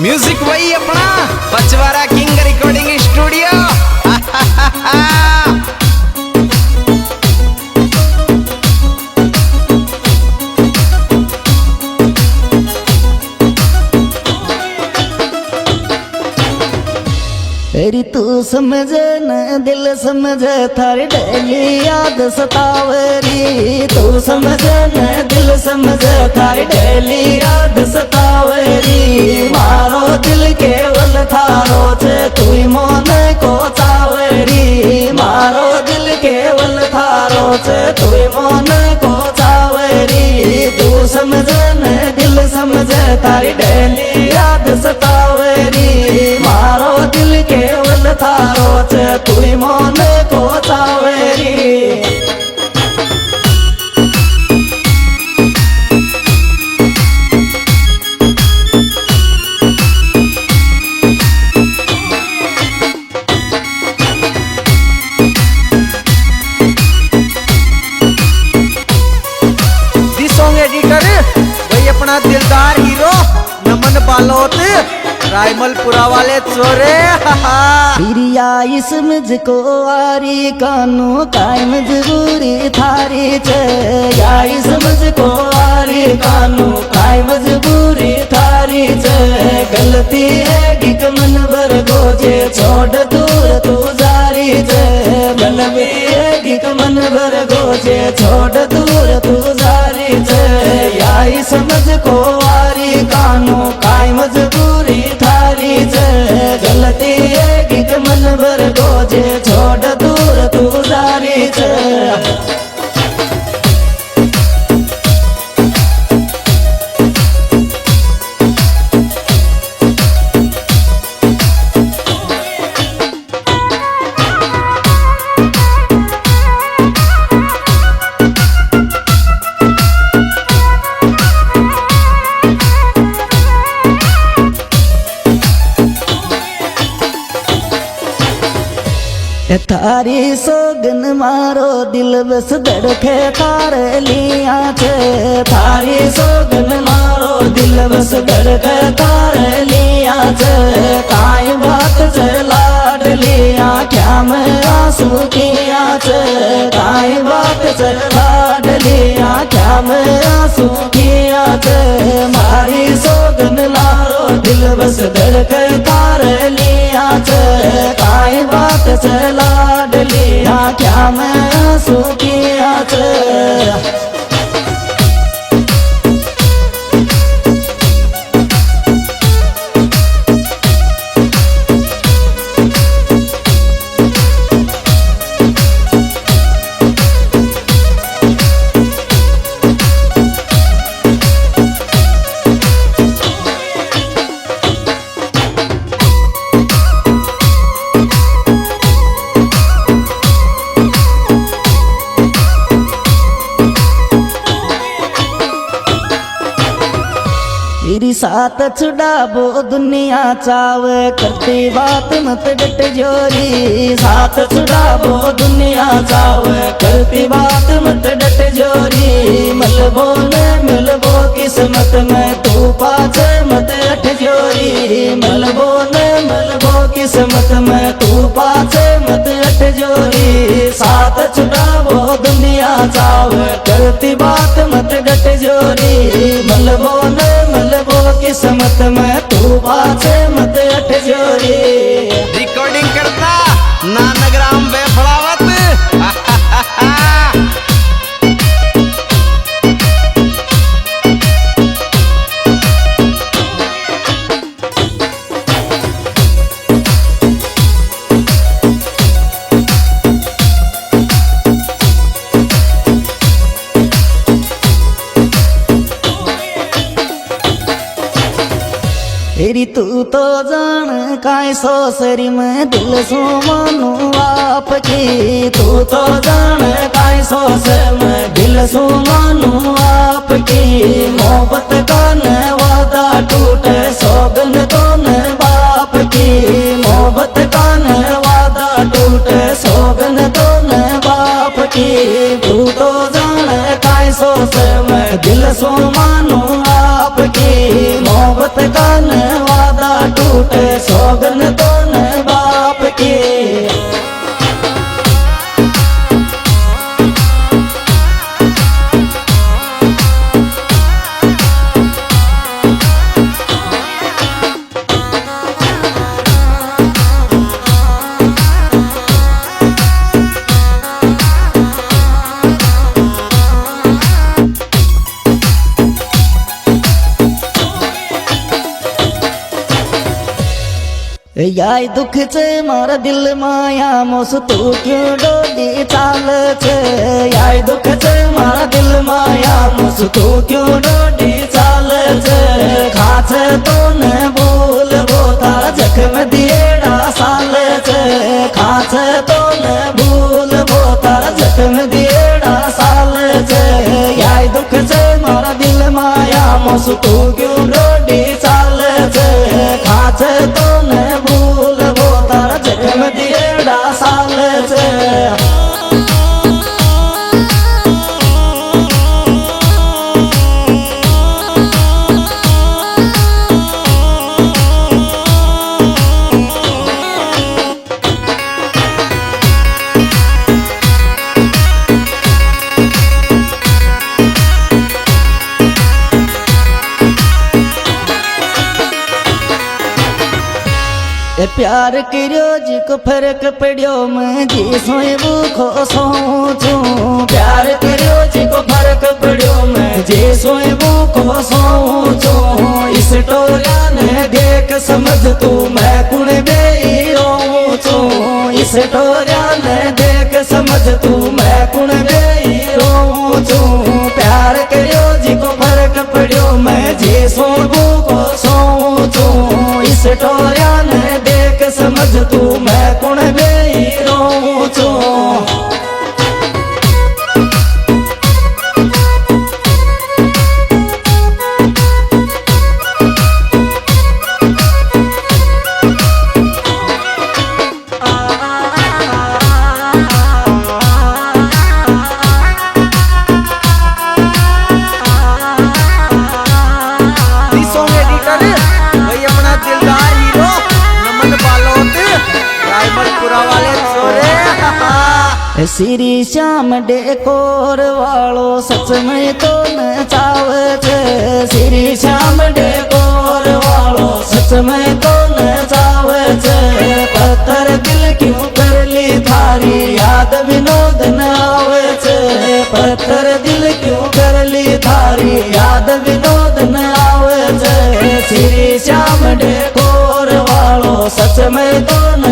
Music वही अपना Pachwara king recording studio. तेरी तू समझ न दिल समझ थारी डेली याद सतावरी। तू समझ न दिल समझ थारी डेली याद सतावरी। मारो दिल केवल थारो छे तू मोन को चावरी। मारो दिल केवल थारो छे तू मोन को चावरी। तू समझ न दिल समझ थारी डेली याद सतावरी। मारो दिल केवल थारो छे तू मोन को चावरी। सॉन्ग एडिटर वही अपना दिलदार हीरो नमन बालोत रायमलपुरा वाले चोरे। प्रिया इस मुझको आरी कानू काय मजबूरी थारी छे। या इस मुझको आरी कानू काय मजबूरी थारी छे। गलती है कि मन भर गोजे छोड़ दूर तू जारी छे। गलती है कि मन भर गोजे छोड़ दूर तू जारी छे। या इस मुझको आरी कानू काय मजबूरी थारी छे। गलती है कि मन भर गोजे छोड़ दूर तू जारी छे। थारी सोगन मारो दिल बस धड़के थारे लिया छे। थारी सोगन मारो दिल बस धड़के थारे लिया छे। काई बात से लाड लिया क्या मैं आंसू किया छे। काई बात से लाड लिया क्या मैं आंसू किया छे। मारी सोगन लारो दिल बस धड़के थारे लिया छे। काई बात से लाड लिया क्या मैं आंसू किया छे। तेरी साथ छुड़ाबो दुनिया चावे करती बात मत डट जोरी। साथ छुड़ाबो दुनिया चावे करती बात मत डट जोरी। मलबो ने मिलबो किस्मत में तू पाछे मत अठ जोरी। मलबो ने मिलबो किस्मत में तू पाछे मत अठ जोरी। साथ छुड़ाबो दुनिया चावे करती बात मत डट जोरी। मलबो ने वो किस्मत में तू पाछे मत अठ जोरी। रिकॉर्डिंग करता नानग्राम बेफड़ावत। तेरी तू तो जान काय सोसरी में दिल सो मानू आपकी। तू तो जान काय सोसर में दिल सो मानू आपकी। मोहब्बत का न वादा टूटे सोगन तो न बाप की। मोहब्बत का न वादा टूटे सोगन तो न बाप की। तू तो जान काय सोसर में दिल सो मानू आपकी। मोहब्बत का न वादा सोगन तो न बाप की। याय दुख छे मारा दिल माया मोस तू क्यों डोडी चाल छे। याय दुख छे मारा दिल माया मोस तू क्यों डोडी चाल छे। खाच तो न भूल वो तारा जख्म दिएड़ा साल छे। खाच तो न भूल वो तारा जख्म दिएड़ा साल छे। याय दुख छे मारा दिल माया मोस तू क्यों डोडी चाल छे। खाच तो न भूल वो तारा जख्म दिएड़ा साल छे। प्यार करियो जी को फर्क पड़ियो मैं जी सोए भूखो सोचू। प्यार करियो जी को फर्क पड़ियो मैं जी सोए भूखो सोचू। इस टोरिया ने देख समझ तू मैं कुण बेई रोचू। इस टोरिया ने देख समझ तू मैं कुण बेई रोचू। प्यार करियो जी को फर्क पड़ियो मैं जी सोए भूखो सोचू। इस टोरिया ने समझ तू मैं कुण बेई रोचू। श्री श्याम डेकोर वालो सच में तो न चावे छे। श्री श्याम डेकोर वालो सच में तो न चावे छे। पत्थर दिल क्यों कर ली थारी याद विनोद न आवे छे। पत्थर दिल क्यों कर ली थारी याद विनोद न आवे छे। श्री श्याम डेकोर वालो सच में तो न